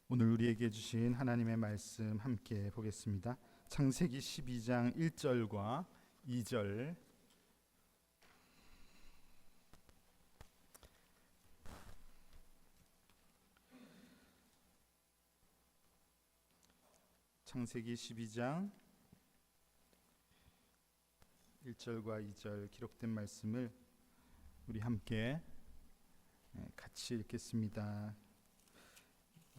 오늘 우리에게 주신 하나님의 말씀 함께 보겠습니다. 창세기 12장 1절과 2절. 창세기 12장 1절과 2절 기록된 말씀을 우리 함께 같이 읽겠습니다.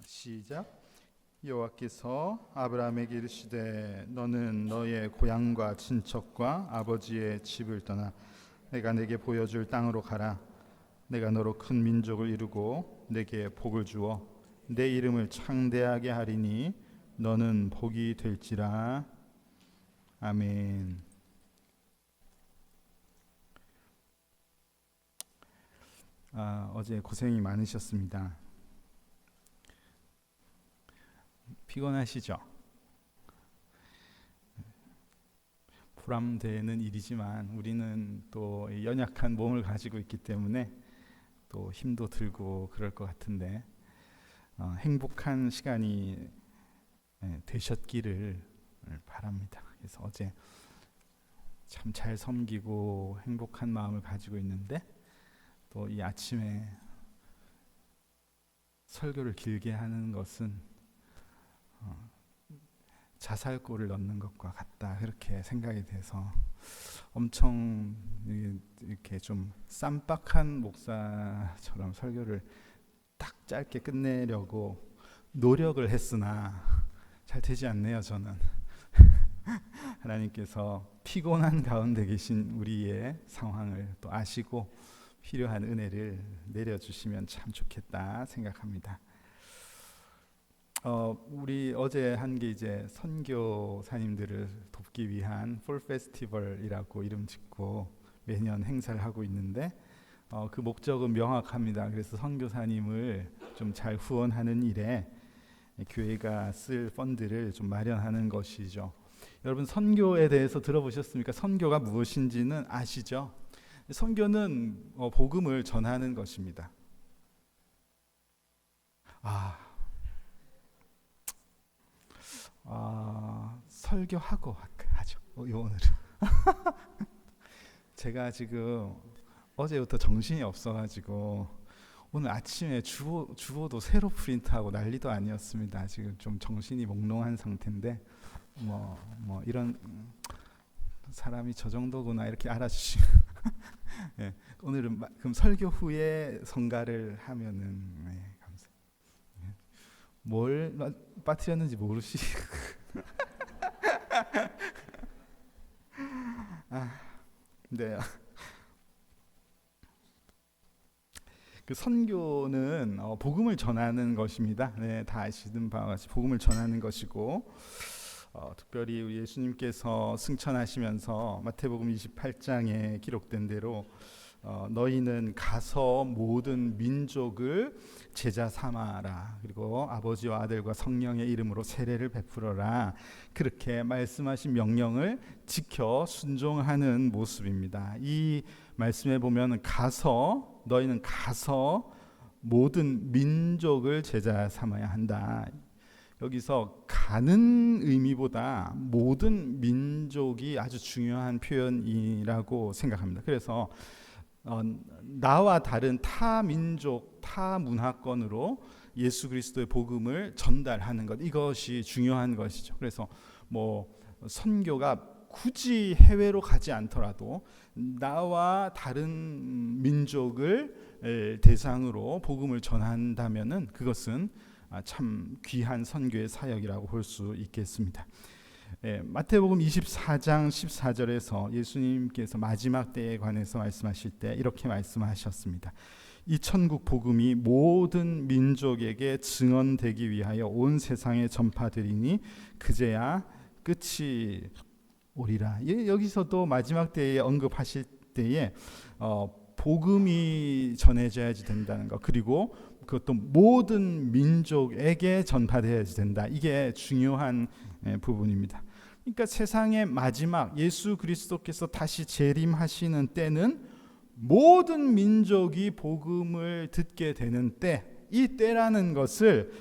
시작. 여호와께서 아브라함에게 이르시되 너는 너의 고향과 친척과 아버지의 집을 떠나 내가 내게 보여줄 땅으로 가라. 내가 너로 큰 민족을 이루고 내게 복을 주어 내 이름을 창대하게 하리니 너는 복이 될지라. 아멘. 어제 고생이 많으셨습니다. 피곤하시죠? 보람되는 일이지만 우리는 또 연약한 몸을 가지고 있기 때문에 또 힘도 들고 그럴 것 같은데 행복한 시간이 되셨기를 바랍니다. 그래서 어제 참 잘 섬기고 행복한 마음을 가지고 있는데 또 이 아침에 설교를 길게 하는 것은 자살골을 넣는 것과 같다, 그렇게 생각이 돼서 엄청 이렇게 좀 쌈박한 목사처럼 설교를 딱 짧게 끝내려고 노력을 했으나 잘 되지 않네요. 저는 하나님께서 피곤한 가운데 계신 우리의 상황을 또 아시고 필요한 은혜를 내려주시면 참 좋겠다 생각합니다. 우리 어제 한 게 이제 선교사님들을 돕기 위한 폴 페스티벌이라고 이름 짓고 매년 행사를 하고 있는데 그 목적은 명확합니다. 그래서 선교사님을 좀 잘 후원하는 일에 교회가 쓸 펀드를 좀 마련하는 것이죠. 여러분, 선교에 대해서 들어보셨습니까? 선교가 무엇인지는 아시죠? 선교는 복음을 전하는 것입니다. 설교하고 하죠. 오늘은 제가 지금 어제부터 정신이 없어가지고 오늘 아침에 주보도 새로 프린트하고 난리도 아니었습니다. 지금 좀 정신이 몽롱한 상태인데 뭐 이런 사람이 저 정도구나 이렇게 알아주시고 네, 오늘은 그럼 설교 후에 성가를 하면은 감사합니다. 뭘 빠뜨렸는지 모르시고 네. 그 선교는 복음을 전하는 것입니다. 네, 다 아시는 바와 같이 복음을 전하는 것이고 특별히 우리 예수님께서 승천하시면서 마태복음 28장에 기록된 대로 너희는 가서 모든 민족을 제자 삼아라. 그리고 아버지와 아들과 성령의 이름으로 세례를 베풀어라. 그렇게 말씀하신 명령을 지켜 순종하는 모습입니다. 이 말씀에 보면 너희는 가서 모든 민족을 제자 삼아야 한다. 여기서 가는 의미보다 모든 민족이 아주 중요한 표현이라고 생각합니다. 그래서 나와 다른 타 민족, 타 문화권으로 예수 그리스도의 복음을 전달하는 것, 이것이 중요한 것이죠. 그래서 선교가 굳이 해외로 가지 않더라도 나와 다른 민족을 대상으로 복음을 전한다면은 그것은 참 귀한 선교의 사역이라고 볼 수 있겠습니다. 마태복음 24장 14절에서 예수님께서 마지막 때에 관해서 말씀하실 때 이렇게 말씀하셨습니다. 이 천국 복음이 모든 민족에게 증언되기 위하여 온 세상에 전파되리니 그제야 끝이 오리라. 여기서도 마지막 때에 언급하실 때에 복음이 전해져야지 된다는 것, 그리고 그것도 모든 민족에게 전파되어야지 된다. 이게 중요한 부분입니다. 그러니까 세상의 마지막 예수 그리스도께서 다시 재림하시는 때는 모든 민족이 복음을 듣게 되는 때, 이 때라는 것을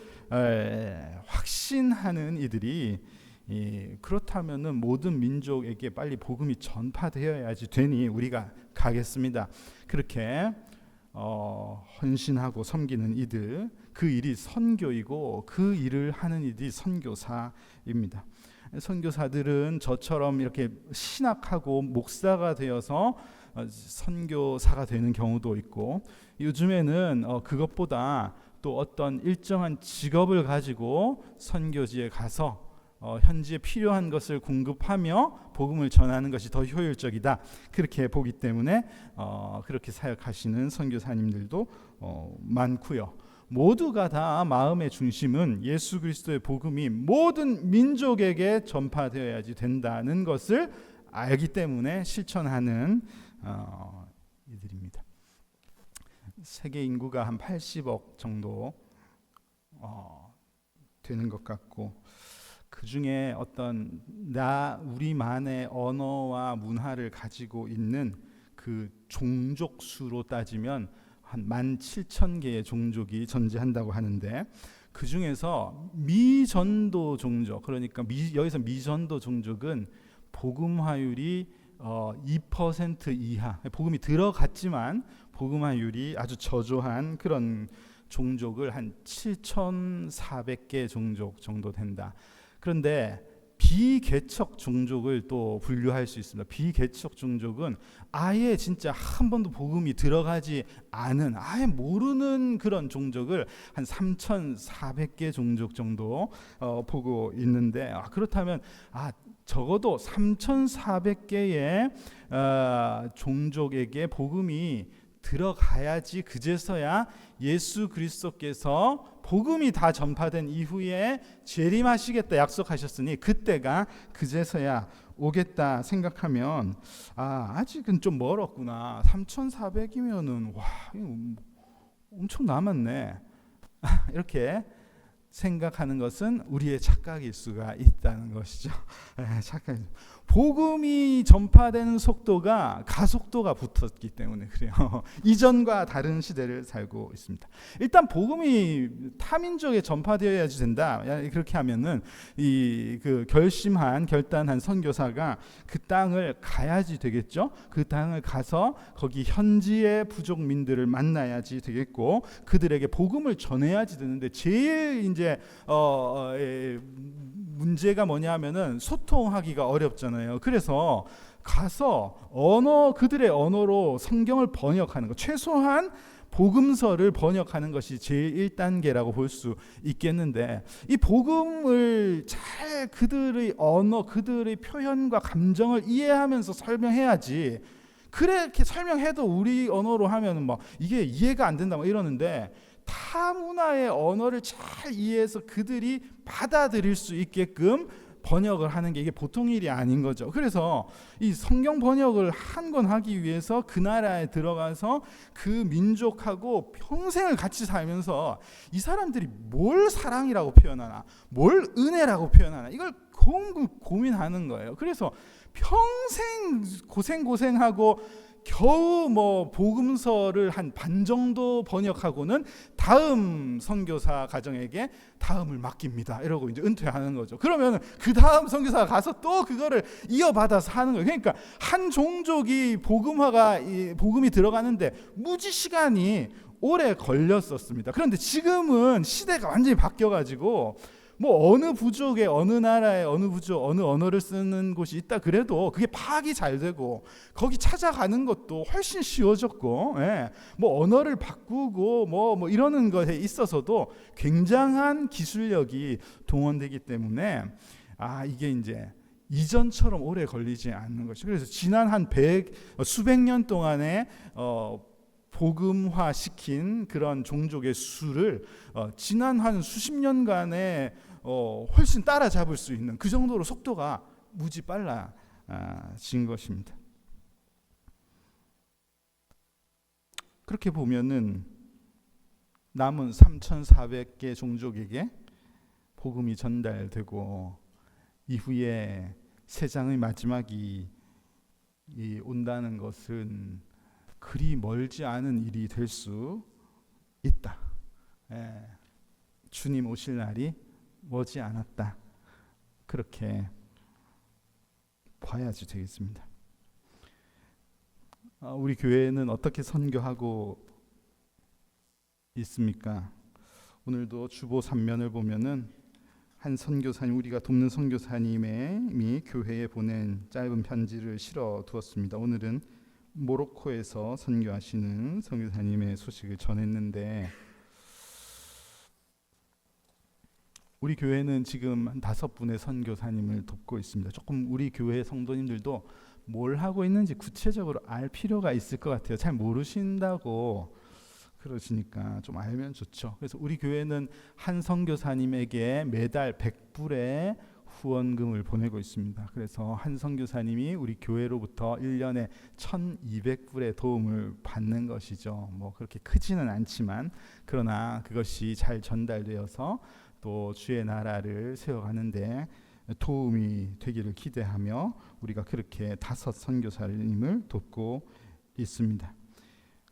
확신하는 이들이 그렇다면은 모든 민족에게 빨리 복음이 전파되어야지 되니 우리가 가겠습니다. 그렇게 헌신하고 섬기는 이들, 그 일이 선교이고 그 일을 하는 이들이 선교사입니다. 선교사들은 저처럼 이렇게 신학하고 목사가 되어서 선교사가 되는 경우도 있고, 요즘에는 그것보다 또 어떤 일정한 직업을 가지고 선교지에 가서 현지에 필요한 것을 공급하며 복음을 전하는 것이 더 효율적이다, 그렇게 보기 때문에 그렇게 사역하시는 선교사님들도 많고요. 모두가 다 마음의 중심은 예수 그리스도의 복음이 모든 민족에게 전파되어야지 된다는 것을 알기 때문에 실천하는 이들입니다. 세계 인구가 한 80억 정도 되는 것 같고, 그 중에 어떤 우리만의 언어와 문화를 가지고 있는 그 종족 수로 따지면 한 17,000개의 종족이 존재한다고 하는데, 그 중에서 미전도 종족, 그러니까 여기서 미전도 종족은 복음화율이 2% 이하, 복음이 들어갔지만 복음화율이 아주 저조한 그런 종족을 한 7,400개 종족 정도 된다. 그런데 비개척 종족을 또 분류할 수 있습니다. 비개척 종족은 아예 진짜 한 번도 복음이 들어가지 않은, 아예 모르는 그런 종족을 한 3,400개 종족 정도 보고 있는데, 그렇다면 적어도 3,400개의 종족에게 복음이 들어가야지, 그제서야 예수 그리스도께서 복음이 다 전파된 이후에 재림하시겠다 약속하셨으니 그때가 그제서야 오겠다 생각하면 아직은 좀 멀었구나. 3,400이면은 와, 엄청 남았네. 이렇게 생각하는 것은 우리의 착각일 수가 있다는 것이죠. 착각. 복음이 전파되는 속도가 가속도가 붙었기 때문에 그래요. 이전과 다른 시대를 살고 있습니다. 일단 복음이 타민족에 전파되어야지 된다. 그렇게 하면은 결단한 선교사가 그 땅을 가야지 되겠죠. 그 땅을 가서 거기 현지의 부족민들을 만나야지 되겠고, 그들에게 복음을 전해야지 되는데, 제일 이제 문제가 뭐냐면은 소통하기가 어렵잖아요. 그래서 가서 그들의 언어로 성경을 번역하는 것, 최소한 복음서를 번역하는 것이 제일 1단계라고 볼 수 있겠는데, 이 복음을 잘 그들의 언어, 그들의 표현과 감정을 이해하면서 설명해야지. 그렇게 설명해도 우리 언어로 하면은 이게 이해가 안 된다 이러는데, 타 문화의 언어를 잘 이해해서 그들이 받아들일 수 있게끔 번역을 하는 게 이게 보통 일이 아닌 거죠. 그래서 이 성경 번역을 한 권 하기 위해서 그 나라에 들어가서 그 민족하고 평생을 같이 살면서 이 사람들이 뭘 사랑이라고 표현하나, 뭘 은혜라고 표현하나, 이걸 고민하는 거예요. 그래서 평생 고생하고 겨우 복음서를 한 반 정도 번역하고는 다음 선교사 가정에게 다음을 맡깁니다. 이러고 이제 은퇴하는 거죠. 그러면 그 다음 선교사가 가서 또 그거를 이어받아서 하는 거예요. 그러니까 한 종족이 복음이 들어가는데 무지 시간이 오래 걸렸었습니다. 그런데 지금은 시대가 완전히 바뀌어가지고 어느 부족에, 어느 나라에, 어느 부족, 어느 언어를 쓰는 곳이 있다 그래도 그게 파악이 잘 되고, 거기 찾아가는 것도 훨씬 쉬워졌고, 언어를 바꾸고 이러는 것에 있어서도 굉장한 기술력이 동원되기 때문에 이게 이제 이전처럼 오래 걸리지 않는 것이죠. 그래서 지난 한 수백 년 동안에 복음화 시킨 그런 종족의 수를 지난 한 수십 년간에 훨씬 따라잡을 수 있는 그 정도로 속도가 무지 빨라진 것입니다. 그렇게 보면은 남은 3,400개 종족에게 복음이 전달되고 이후에 세상의 마지막이 온다는 것은 그리 멀지 않은 일이 될 수 있다. 주님 오실 날이 머지 않았다. 그렇게 봐야지 되겠습니다. 우리 교회는 어떻게 선교하고 있습니까? 오늘도 주보 3면을 보면은 한 선교사님, 우리가 돕는 선교사님이 교회에 보낸 짧은 편지를 실어 두었습니다. 오늘은 모로코에서 선교하시는 선교사님의 소식을 전했는데, 우리 교회는 지금 한 5분의 선교사님을 돕고 있습니다. 조금 우리 교회 성도님들도 뭘 하고 있는지 구체적으로 알 필요가 있을 것 같아요. 잘 모르신다고 그러시니까 좀 알면 좋죠. 그래서 우리 교회는 한 선교사님에게 매달 100불의 후원금을 보내고 있습니다. 그래서 한 선교사님이 우리 교회로부터 1년에 1,200불의 도움을 받는 것이죠. 뭐 그렇게 크지는 않지만, 그러나 그것이 잘 전달되어서 또 주의 나라를 세워가는데 도움이 되기를 기대하며 우리가 그렇게 5 선교사님을 돕고 있습니다.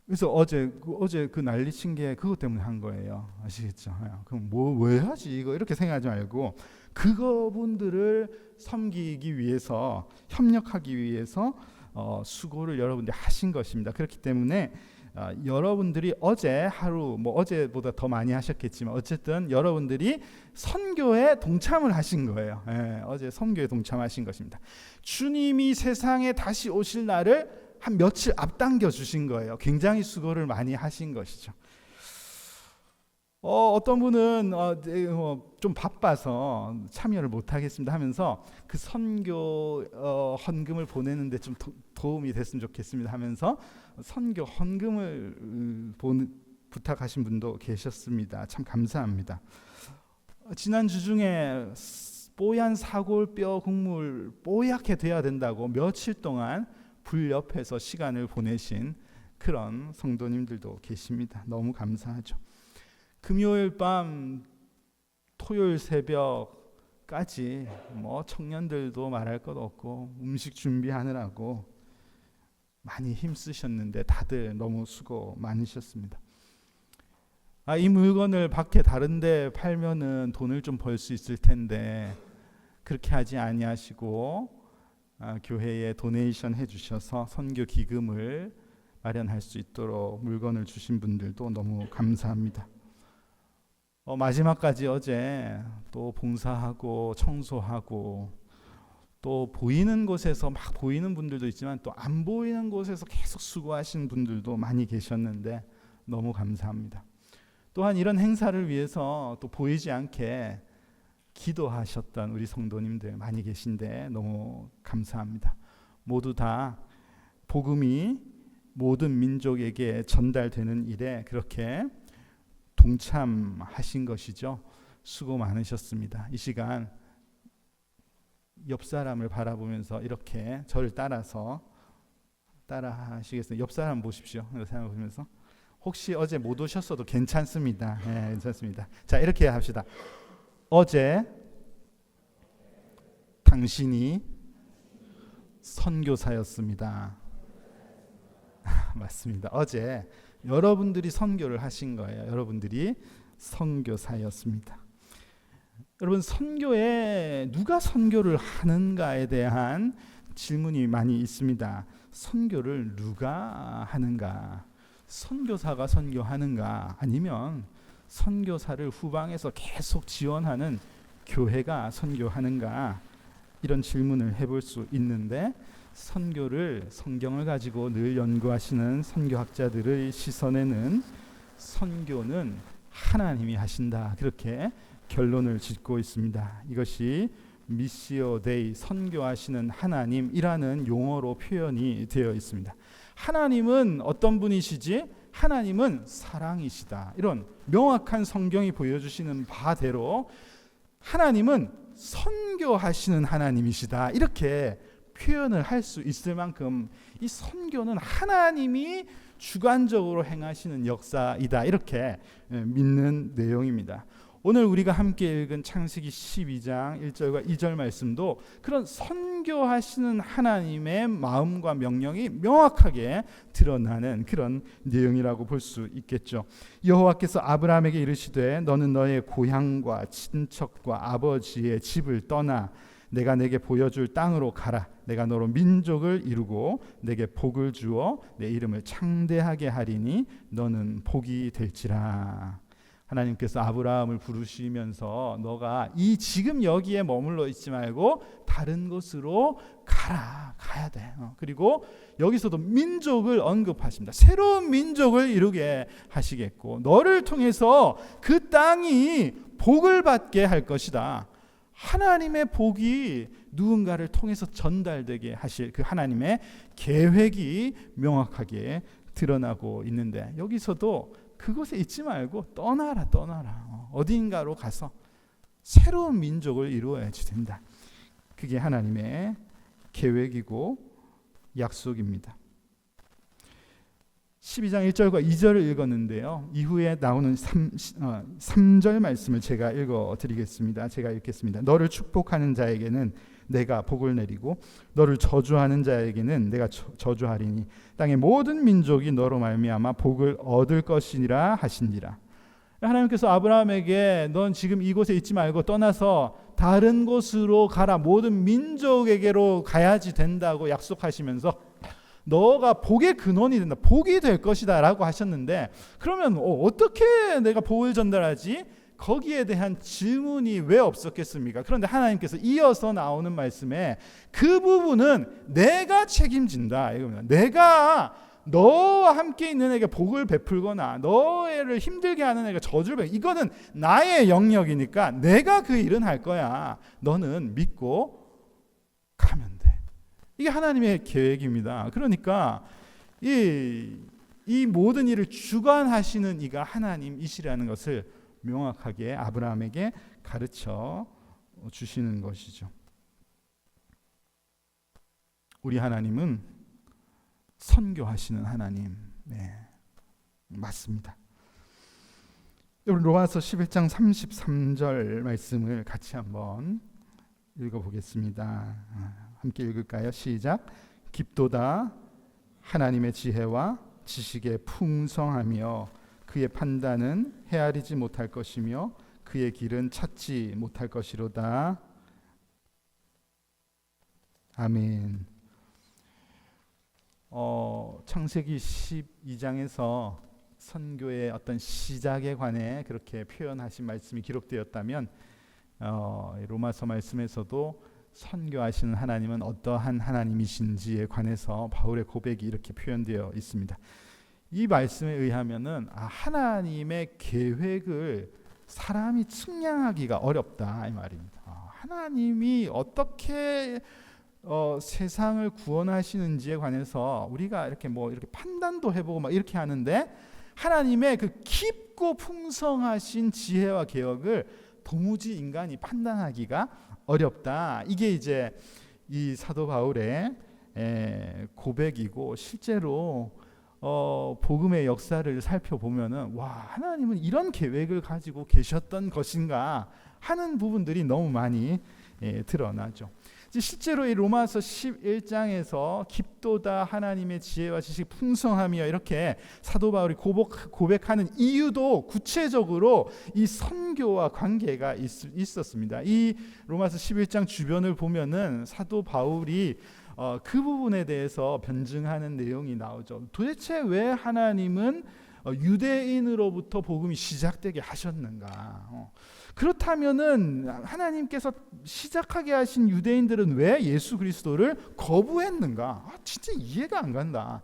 그래서 어제 그 난리친 게 그것 때문에 한 거예요. 아시겠죠? 그럼 왜 하지 이거 이렇게 생각하지 말고, 그거분들을 섬기기 위해서, 협력하기 위해서 수고를 여러분들이 하신 것입니다. 그렇기 때문에 여러분들이 어제 하루, 뭐 어제보다 더 많이 하셨겠지만 어쨌든 여러분들이 선교에 동참을 하신 거예요. 어제 선교에 동참하신 것입니다. 주님이 세상에 다시 오실 날을 한 며칠 앞당겨 주신 거예요. 굉장히 수고를 많이 하신 것이죠. 어떤 분은 좀 바빠서 참여를 못하겠습니다 하면서 그 선교 헌금을 보내는데 좀 도움이 됐으면 좋겠습니다 하면서 선교 헌금을 부탁하신 분도 계셨습니다. 참 감사합니다. 지난주 중에 뽀얀 사골뼈 국물 뽀얗게 돼야 된다고 며칠 동안 불 옆에서 시간을 보내신 그런 성도님들도 계십니다. 너무 감사하죠. 금요일 밤 토요일 새벽까지 뭐 청년들도 말할 것 없고 음식 준비하느라고 많이 힘쓰셨는데 다들 너무 수고 많으셨습니다. 이 물건을 밖에 다른 데 팔면은 돈을 좀 벌 수 있을 텐데 그렇게 하지 아니하시고 교회에 도네이션 해주셔서 선교 기금을 마련할 수 있도록 물건을 주신 분들도 너무 감사합니다. 마지막까지 어제 또 봉사하고 청소하고 또 보이는 곳에서 막 보이는 분들도 있지만 또 안 보이는 곳에서 계속 수고하신 분들도 많이 계셨는데 너무 감사합니다. 또한 이런 행사를 위해서 또 보이지 않게 기도하셨던 우리 성도님들 많이 계신데 너무 감사합니다. 모두 다 복음이 모든 민족에게 전달되는 일에 그렇게 동참하신 것이죠. 수고 많으셨습니다. 이 시간 옆 사람을 바라보면서 이렇게 저를 따라 하시겠어요? 옆 사람 보십시오. 옆 사람 보면서 혹시 어제 못 오셨어도 괜찮습니다. 네, 괜찮습니다. 자, 이렇게 합시다. 어제 당신이 선교사였습니다. 맞습니다. 어제 여러분들이 선교를 하신 거예요. 여러분들이 선교사였습니다. 여러분, 선교에 누가 선교를 하는가에 대한 질문이 많이 있습니다. 선교를 누가 하는가? 선교사가 선교하는가? 아니면 선교사를 후방에서 계속 지원하는 교회가 선교하는가? 이런 질문을 해볼 수 있는데, 선교를 성경을 가지고 늘 연구하시는 선교학자들의 시선에는 선교는 하나님이 하신다, 그렇게 결론을 짓고 있습니다. 이것이 미시오 데이, 선교하시는 하나님이라는 용어로 표현이 되어 있습니다. 하나님은 어떤 분이시지? 하나님은 사랑이시다. 이런 명확한 성경이 보여주시는 바대로 하나님은 선교하시는 하나님이시다. 이렇게 표현을 할 수 있을 만큼 이 선교는 하나님이 주관적으로 행하시는 역사이다. 이렇게 믿는 내용입니다. 오늘 우리가 함께 읽은 창세기 12장 1절과 2절 말씀도 그런 선교하시는 하나님의 마음과 명령이 명확하게 드러나는 그런 내용이라고 볼 수 있겠죠. 여호와께서 아브라함에게 이르시되 너는 너의 고향과 친척과 아버지의 집을 떠나 내가 내게 보여줄 땅으로 가라. 내가 너로 민족을 이루고 내게 복을 주어 내 이름을 창대하게 하리니 너는 복이 될지라. 하나님께서 아브라함을 부르시면서 너가 이 지금 여기에 머물러 있지 말고 다른 곳으로 가야 돼. 그리고 여기서도 민족을 언급하십니다. 새로운 민족을 이루게 하시겠고 너를 통해서 그 땅이 복을 받게 할 것이다. 하나님의 복이 누군가를 통해서 전달되게 하실 그 하나님의 계획이 명확하게 드러나고 있는데 여기서도 그곳에 있지 말고 떠나라. 어딘가로 가서 새로운 민족을 이루어야지 된다. 그게 하나님의 계획이고 약속입니다. 12장 1절과 2절을 읽었는데요. 이후에 나오는 3절 말씀을 제가 읽어드리겠습니다. 제가 읽겠습니다. 너를 축복하는 자에게는 내가 복을 내리고 너를 저주하는 자에게는 내가 저주하리니 땅의 모든 민족이 너로 말미암아 복을 얻을 것이니라 하신지라. 하나님께서 아브라함에게 넌 지금 이곳에 있지 말고 떠나서 다른 곳으로 가라. 모든 민족에게로 가야지 된다고 약속하시면서 너가 복의 근원이 된다. 복이 될 것이다 라고 하셨는데 그러면 어떻게 내가 복을 전달하지? 거기에 대한 질문이 왜 없었겠습니까? 그런데 하나님께서 이어서 나오는 말씀에 그 부분은 내가 책임진다. 이겁니다. 내가 너와 함께 있는 애에게 복을 베풀거나 너를 힘들게 하는 애가 저주를 베풀 이거는 나의 영역이니까 내가 그 일은 할 거야. 너는 믿고 가면 돼. 이게 하나님의 계획입니다. 그러니까 이 모든 일을 주관하시는 이가 하나님이시라는 것을 명확하게 아브라함에게 가르쳐 주시는 것이죠. 우리 하나님은 선교하시는 하나님, 맞습니다. 로마서 11장 33절 말씀을 같이 한번 읽어보겠습니다. 함께 읽을까요? 시작. 깊도다 하나님의 지혜와 지식의 풍성하며 그의 판단은 헤아리지 못할 것이며 그의 길은 찾지 못할 것이로다. 아멘. 창세기 12장에서 선교의 어떤 시작에 관해 그렇게 표현하신 말씀이 기록되었다면 로마서 말씀에서도 선교하시는 하나님은 어떠한 하나님이신지에 관해서 바울의 고백이 이렇게 표현되어 있습니다. 이 말씀에 의하면은 하나님의 계획을 사람이 측량하기가 어렵다 이 말입니다. 하나님이 어떻게 세상을 구원하시는지에 관해서 우리가 이렇게 판단도 해보고 막 이렇게 하는데 하나님의 그 깊고 풍성하신 지혜와 계획을 도무지 인간이 판단하기가 어렵다. 이게 이제 이 사도 바울의 고백이고 실제로 복음의 역사를 살펴보면은 하나님은 이런 계획을 가지고 계셨던 것인가 하는 부분들이 너무 많이 드러나죠. 실제로 이 로마서 11장에서 깊도다 하나님의 지혜와 지식 풍성하며 이렇게 사도 바울이 고백하는 이유도 구체적으로 이 선교와 관계가 있었습니다. 이 로마서 11장 주변을 보면은 사도 바울이 그 부분에 대해서 변증하는 내용이 나오죠. 도대체 왜 하나님은 유대인으로부터 복음이 시작되게 하셨는가? 그렇다면은 하나님께서 시작하게 하신 유대인들은 왜 예수 그리스도를 거부했는가? 진짜 이해가 안 간다.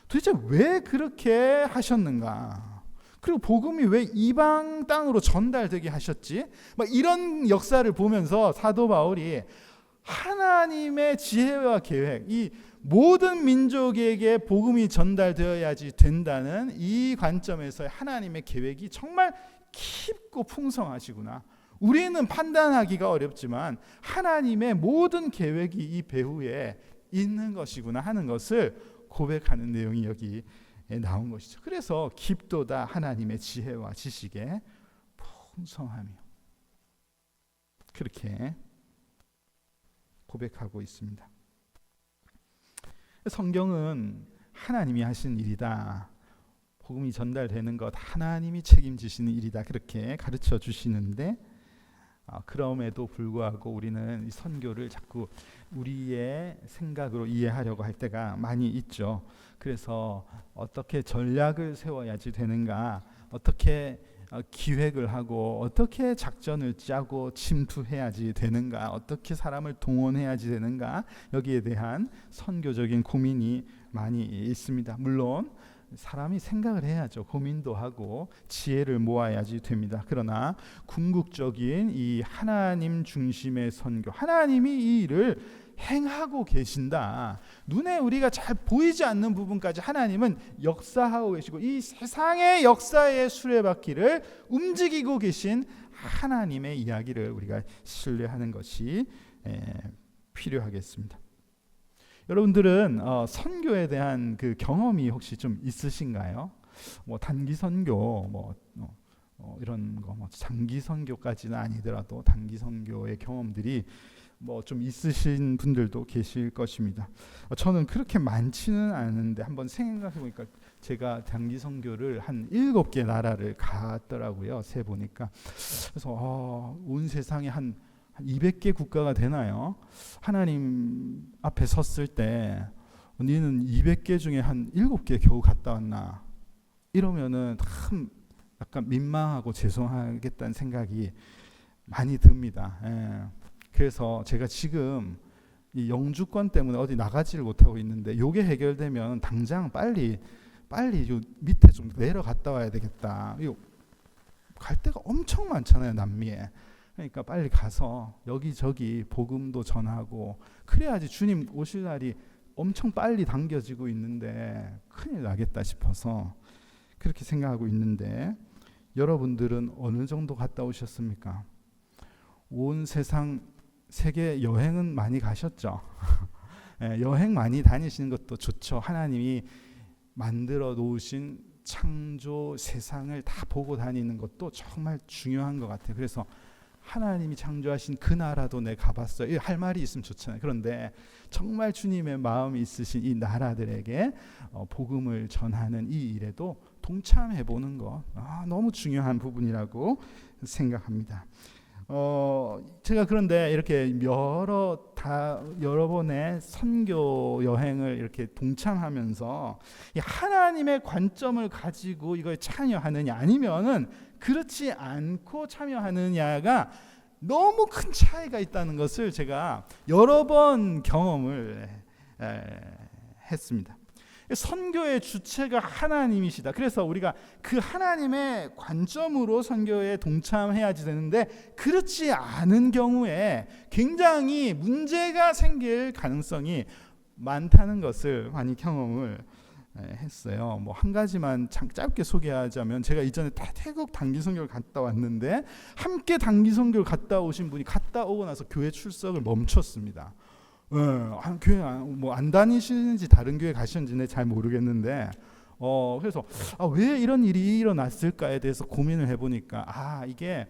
도대체 왜 그렇게 하셨는가? 그리고 복음이 왜 이방 땅으로 전달되게 하셨지? 이런 역사를 보면서 사도 바울이 하나님의 지혜와 계획, 이 모든 민족에게 복음이 전달되어야지 된다는 이 관점에서 하나님의 계획이 정말 깊고 풍성하시구나. 우리는 판단하기가 어렵지만 하나님의 모든 계획이 이 배후에 있는 것이구나 하는 것을 고백하는 내용이 여기 나온 것이죠. 그래서 깊도다 하나님의 지혜와 지식의 풍성하며 그렇게 고백하고 있습니다. 성경은 하나님이 하신 일이다. 복음이 전달되는 것 하나님이 책임지시는 일이다. 그렇게 가르쳐 주시는데 그럼에도 불구하고 우리는 이 선교를 자꾸 우리의 생각으로 이해하려고 할 때가 많이 있죠. 그래서 어떻게 전략을 세워야지 되는가, 어떻게 기획을 하고 어떻게 작전을 짜고 침투해야지 되는가, 어떻게 사람을 동원해야지 되는가, 여기에 대한 선교적인 고민이 많이 있습니다. 물론 사람이 생각을 해야죠. 고민도 하고 지혜를 모아야지 됩니다. 그러나 궁극적인 이 하나님 중심의 선교, 하나님이 이 일을 행하고 계신다. 눈에 우리가 잘 보이지 않는 부분까지 하나님은 역사하고 계시고 이 세상의 역사의 수레바퀴를 움직이고 계신 하나님의 이야기를 우리가 신뢰하는 것이 필요하겠습니다. 여러분들은 선교에 대한 그 경험이 혹시 좀 있으신가요? 뭐 단기 선교, 이런 거, 장기 선교까지는 아니더라도 단기 선교의 경험들이 좀 있으신 분들도 계실 것입니다. 저는 그렇게 많지는 않은데 한번 생각해 보니까 제가 단기 선교를 한 7개 나라를 갔더라고요. 세 보니까. 그래서 온 세상에 한 200개 국가가 되나요? 하나님 앞에 섰을 때 너는 200개 중에 한 7개 겨우 갔다 왔나? 이러면은 참 약간 민망하고 죄송하겠다는 생각이 많이 듭니다. 그래서 제가 지금 이 영주권 때문에 어디 나가지를 못하고 있는데 요게 해결되면 당장 빨리 요 밑에 좀 내려갔다 와야 되겠다. 갈 데가 엄청 많잖아요, 남미에. 그러니까 빨리 가서 여기저기 복음도 전하고 그래야지 주님 오실 날이 엄청 빨리 당겨지고 있는데 큰일 나겠다 싶어서 그렇게 생각하고 있는데, 여러분들은 어느 정도 갔다 오셨습니까? 온 세상 세계 여행은 많이 가셨죠? 여행 많이 다니시는 것도 좋죠. 하나님이 만들어 놓으신 창조 세상을 다 보고 다니는 것도 정말 중요한 것 같아요. 그래서 하나님이 창조하신 그 나라도 내 가봤어요. 할 말이 있으면 좋잖아요. 그런데 정말 주님의 마음이 있으신 이 나라들에게 복음을 전하는 이 일에도 동참해보는 것 너무 중요한 부분이라고 생각합니다. 제가 그런데 이렇게 여러 번의 선교 여행을 이렇게 동참하면서 이 하나님의 관점을 가지고 이걸 참여하느냐 아니면은 그렇지 않고 참여하느냐가 너무 큰 차이가 있다는 것을 제가 여러 번 경험을 했습니다. 선교의 주체가 하나님이시다. 그래서 우리가 그 하나님의 관점으로 선교에 동참해야지 되는데 그렇지 않은 경우에 굉장히 문제가 생길 가능성이 많다는 것을 많이 경험을 했어요. 한 가지만 짧게 소개하자면 제가 이전에 태국 단기 선교를 갔다 왔는데 함께 단기 선교를 갔다 오신 분이 갔다 오고 나서 교회 출석을 멈췄습니다. 교회 안 다니시는지 다른 교회 가셨는지 잘 모르겠는데 그래서 왜 이런 일이 일어났을까에 대해서 고민을 해보니까 이게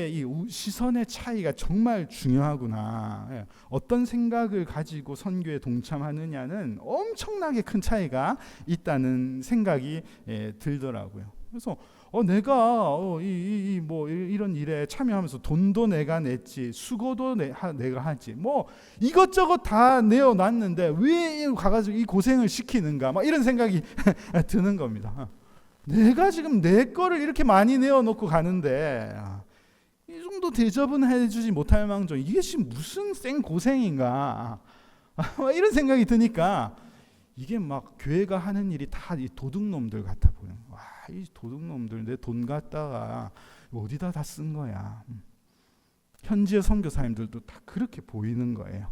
이 시선의 차이가 정말 중요하구나. 어떤 생각을 가지고 선교에 동참하느냐는 엄청나게 큰 차이가 있다는 생각이 들더라고요. 그래서 내가 이런 일에 참여하면서 돈도 내가 냈지, 수고도 내가 하지, 이것저것 다 내어놨는데 왜 가가지고 이 고생을 시키는가, 이런 생각이 드는 겁니다. 내가 지금 내 거를 이렇게 많이 내어놓고 가는데 이 정도 대접은 해주지 못할 망정 이게 지금 무슨 생 고생인가 이런 생각이 드니까 이게 교회가 하는 일이 다 이 도둑놈들 같아 보여요. 이 도둑놈들 내 돈 갖다가 어디다 다 쓴 거야. 현지의 선교사님들도 다 그렇게 보이는 거예요.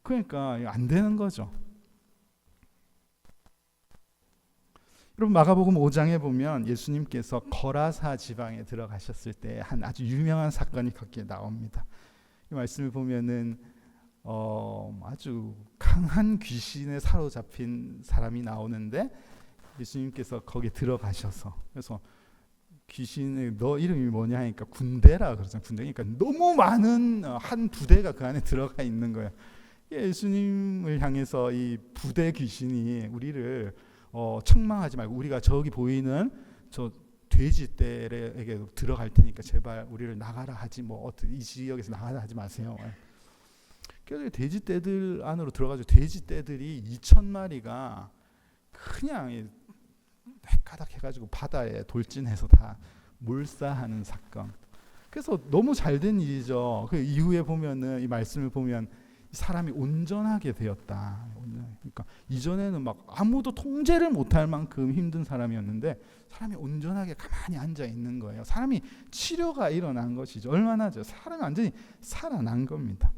그러니까 안 되는 거죠. 여러분 마가복음 5장에 보면 예수님께서 거라사 지방에 들어가셨을 때 한 아주 유명한 사건이 거기에 나옵니다. 이 말씀을 보면은 아주 강한 귀신에 사로잡힌 사람이 나오는데 예수님께서 거기 들어가셔서 그래서 귀신의 너 이름이 뭐냐 하니까 군대라 그러잖아요. 군대. 그러니까 너무 많은 한 부대가 그 안에 들어가 있는 거예요. 예수님을 향해서 이 부대 귀신이 우리를 책망하지 말고 우리가 저기 보이는 저 돼지 떼에게 들어갈 테니까 제발 우리를 나가라 하지 이 지역에서 나가라 하지 마세요. 그래서 돼지 떼들 안으로 들어가서 돼지 떼들이 2,000마리가 그냥 헷가닥 해가지고 바다에 돌진해서 다 몰사하는 사건. 그래서 너무 잘된 일이죠. 그 이후에 보면은 이 말씀을 보면 사람이 온전하게 되었다. 그러니까 이전에는 막 아무도 통제를 못할 만큼 힘든 사람이었는데 사람이 온전하게 가만히 앉아 있는 거예요. 사람이 치료가 일어난 것이죠. 얼마나죠? 사람이 완전히 살아난 겁니다.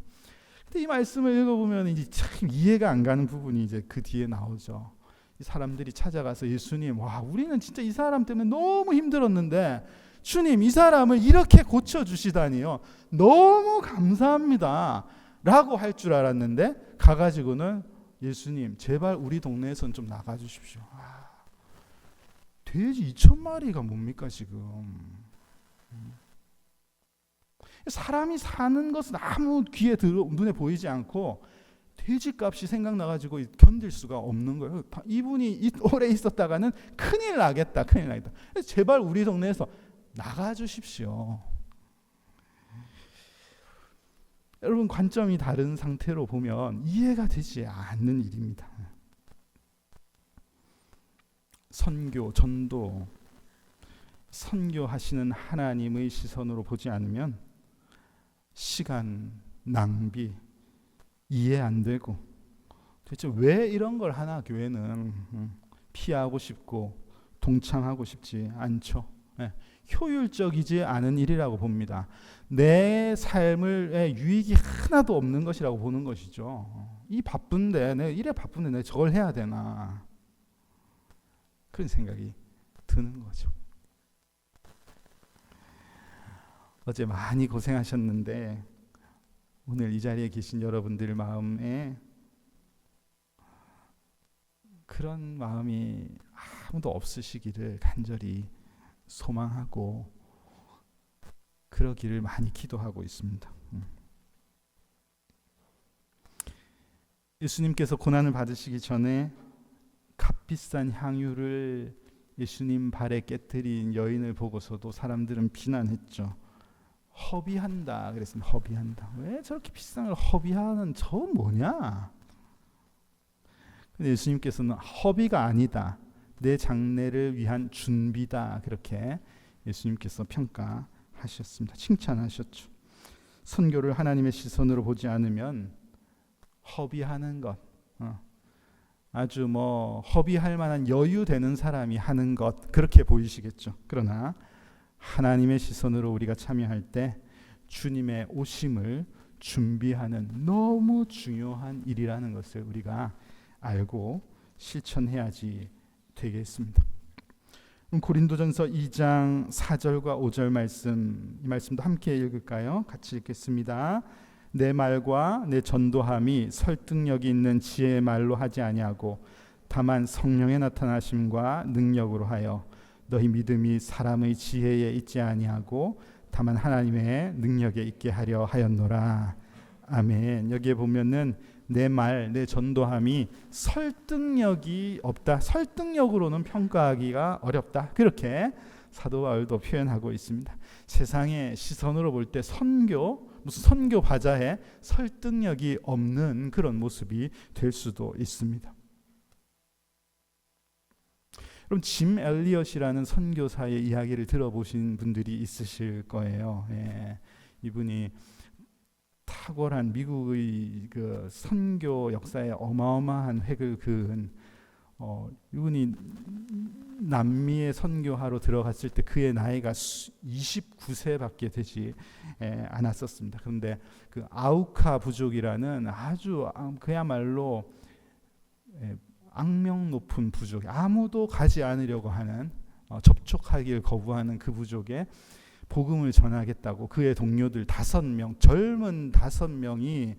근데 이 말씀을 읽어보면 이제 참 이해가 안 가는 부분이 이제 그 뒤에 나오죠. 이 사람들이 찾아가서 예수님, 와, 우리는 진짜 이 사람 때문에 너무 힘들었는데 주님, 이 사람을 이렇게 고쳐주시다니요. 너무 감사합니다. 라고 할 줄 알았는데 가가지고는 예수님, 제발 우리 동네에선 좀 나가주십시오. 돼지 2,000마리가 뭡니까 지금. 사람이 사는 것은 아무 눈에 보이지 않고 돼지값이 생각나가지고 견딜 수가 없는 거예요. 이분이 오래 있었다가는 큰일 나겠다. 제발 우리 동네에서 나가주십시오. 여러분, 관점이 다른 상태로 보면 이해가 되지 않는 일입니다. 선교, 전도, 선교하시는 하나님의 시선으로 보지 않으면 시간, 낭비, 이해 안 되고 도대체 왜 이런 걸 하나 교회는 피하고 싶고 동참하고 싶지 않죠. 효율적이지 않은 일이라고 봅니다. 내 삶의 유익이 하나도 없는 것이라고 보는 것이죠. 내가 이래 바쁜데 내가 저걸 해야 되나, 그런 생각이 드는 거죠. 어제 많이 고생하셨는데 오늘 이 자리에 계신 여러분들 마음에 그런 마음이 아무도 없으시기를 간절히 소망하고 그러기를 많이 기도하고 있습니다. 예수님께서 고난을 받으시기 전에 값비싼 향유를 예수님 발에 깨뜨린 여인을 보고서도 사람들은 비난했죠. 허비한다 그랬습니다. 허비한다. 왜 저렇게 비싼 걸 허비하는, 저 뭐냐? 근데 예수님께서는 허비가 아니다, 내 장례를 위한 준비다, 그렇게 예수님께서 평가하셨습니다. 칭찬하셨죠. 선교를 하나님의 시선으로 보지 않으면 허비하는 것, 아주 허비할 만한 여유 되는 사람이 하는 것, 그렇게 보이시겠죠. 그러나 하나님의 시선으로 우리가 참여할 때 주님의 오심을 준비하는 너무 중요한 일이라는 것을 우리가 알고 실천해야지 되겠습니다. 고린도전서 2장 4절과 5절 말씀, 이 말씀도 함께 읽을까요? 같이 읽겠습니다. 내 말과 내 전도함이 설득력이 있는 지혜의 말로 하지 아니하고 다만 성령의 나타나심과 능력으로 하여 너희 믿음이 사람의 지혜에 있지 아니하고 다만 하나님의 능력에 있게 하려 하였노라. 아멘. 여기에 보면은 내 말, 내 전도함이 설득력이 없다, 설득력으로는 평가하기가 어렵다, 그렇게 사도 바울도 표현하고 있습니다. 세상의 시선으로 볼 때 무슨 선교 바자에 설득력이 없는 그런 모습이 될 수도 있습니다. 그럼 짐 엘리엇이라는 선교사의 이야기를 들어보신 분들이 있으실 거예요. 이분이 탁월한 미국의 그 선교 역사에 어마어마한 획을 그은 이분이 남미에 선교하러 들어갔을 때 그의 나이가 29세밖에 되지 않았었습니다. 그런데 그 아우카 부족이라는 아주 그야말로 악명 높은 부족, 아무도 가지 않으려고 하는, 접촉하기를 거부하는 그 부족에 복음을 전하겠다고 그의 동료들 5명, 젊은 5명이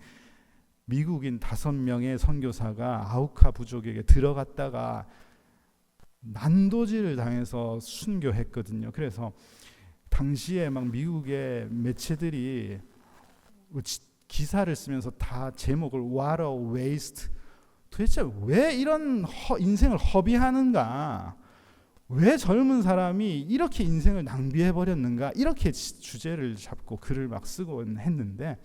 미국인 5명의 선교사가 아우카 부족에게 들어갔다가 난도질을 당해서 순교했거든요. 그래서 당시에 막 미국의 매체들이 기사를 쓰면서 다 제목을 What a waste. 도대체 왜 이런 인생을 허비하는가? 왜 젊은 사람이 이렇게 인생을 낭비해 버렸는가? 이렇게 주제를 잡고 글을 막 쓰고 했는데,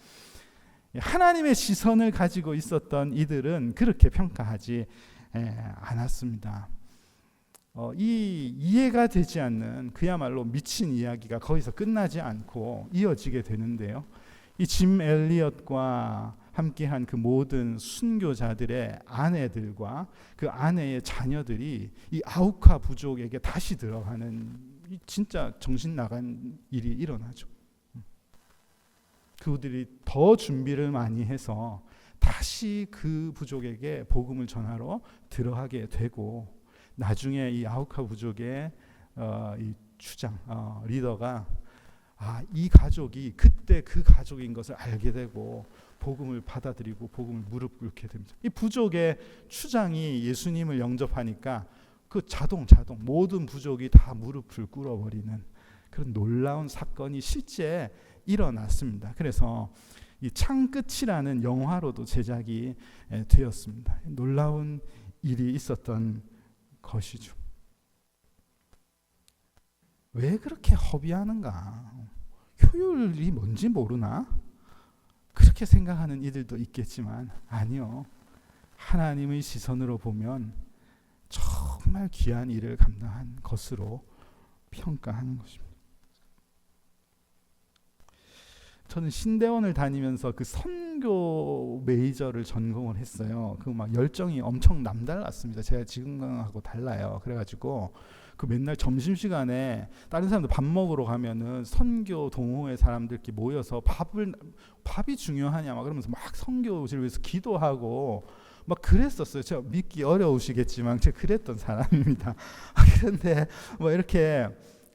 하나님의 시선을 가지고 있었던 이들은 그렇게 평가하지 않았습니다. 이 이해가 되지 않는 그야말로 미친 이야기가 거기서 끝나지 않고 이어지게 되는데요. 이 짐 엘리엇과 함께한 그 모든 순교자들의 아내들과 그 아내의 자녀들이 이 아우카 부족에게 다시 들어가는 진짜 정신 나간 일이 일어나죠. 그들이 더 준비를 많이 해서 다시 그 부족에게 복음을 전하러 들어가게 되고, 나중에 이 아우카 부족의 이 주장 리더가 이 가족이 그때 그 가족인 것을 알게 되고 복음을 받아들이고 복음을 무릎 꿇게 됩니다. 이 부족의 추장이 예수님을 영접하니까 그 자동 모든 부족이 다 무릎을 꿇어버리는 그런 놀라운 사건이 실제 일어났습니다. 그래서 이 창끝이라는 영화로도 제작이 되었습니다. 놀라운 일이 있었던 것이죠. 왜 그렇게 허비하는가? 효율이 뭔지 모르나? 그렇게 생각하는 이들도 있겠지만 아니요. 하나님의 시선으로 보면 정말 귀한 일을 감당한 것으로 평가하는 것입니다. 저는 신대원을 다니면서 그 선교 메이저를 전공을 했어요. 그 막 열정이 엄청 남달랐습니다. 제가 지금하고 달라요. 그래가지고 그 맨날 점심시간에 다른 사람들 밥 먹으러 가면은 선교 동호회 사람들끼리 모여서 밥이 중요하냐 막 그러면서 막 선교지를 위해서 기도하고 막 그랬었어요. 제가 믿기 어려우시겠지만 제가 그랬던 사람입니다. 그런데 뭐 이렇게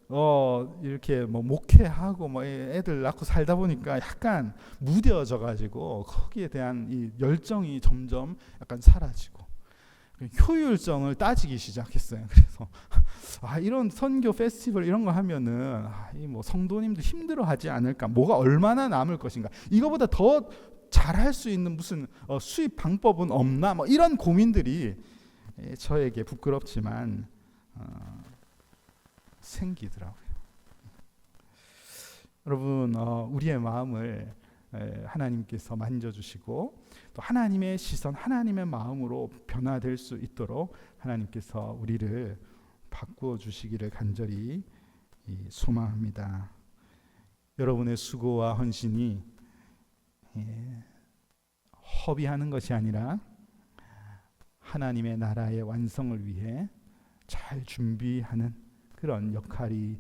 뭐 목회하고 뭐 애들 낳고 살다 보니까 약간 무뎌져 가지고 거기에 대한 이 열정이 점점 약간 사라지고 효율성을 따지기 시작했어요. 그래서 이런 선교 페스티벌 이런 거 하면은 이 뭐 성도님들 힘들어하지 않을까? 뭐가 얼마나 남을 것인가? 이거보다 더 잘할 수 있는 무슨 수입 방법은 없나? 뭐 이런 고민들이 저에게 부끄럽지만 생기더라고요. 여러분, 우리의 마음을 하나님께서 만져주시고 또 하나님의 시선, 하나님의 마음으로 변화될 수 있도록 하나님께서 우리를 바꾸어 주시기를 간절히 소망합니다. 여러분의 수고와 헌신이 허비하는 것이 아니라 하나님의 나라의 완성을 위해 잘 준비하는 그런 역할이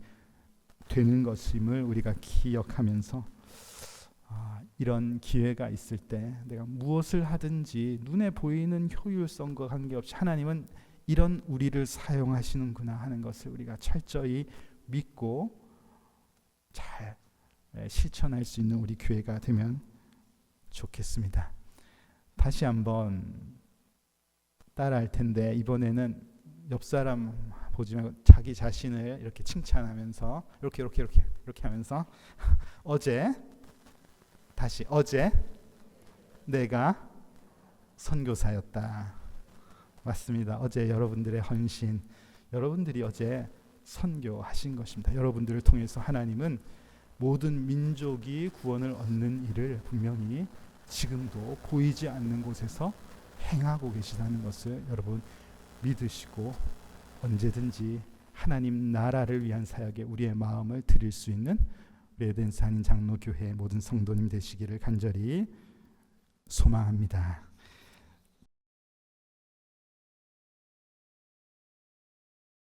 되는 것임을 우리가 기억하면서 이런 기회가 있을 때 내가 무엇을 하든지 눈에 보이는 효율성과 관계없이 하나님은 이런 우리를 사용하시는구나 하는 것을 우리가 철저히 믿고 잘 실천할 수 있는 우리 교회가 되면 좋겠습니다. 다시 한번 따라할 텐데 이번에는 옆 사람 보지 말고 자기 자신을 이렇게 칭찬하면서 이렇게 하면서 어제 내가 선교사였다. 맞습니다. 어제 여러분들의 헌신, 여러분들이 어제 선교하신 것입니다. 여러분들을 통해서 하나님은 모든 민족이 구원을 얻는 일을 분명히 지금도 보이지 않는 곳에서 행하고 계시다는 것을 여러분 믿으시고 언제든지 하나님 나라를 위한 사역에 우리의 마음을 드릴 수 있는 우리 에덴스 한인 장로교회 모든 성도님 되시기를 간절히 소망합니다.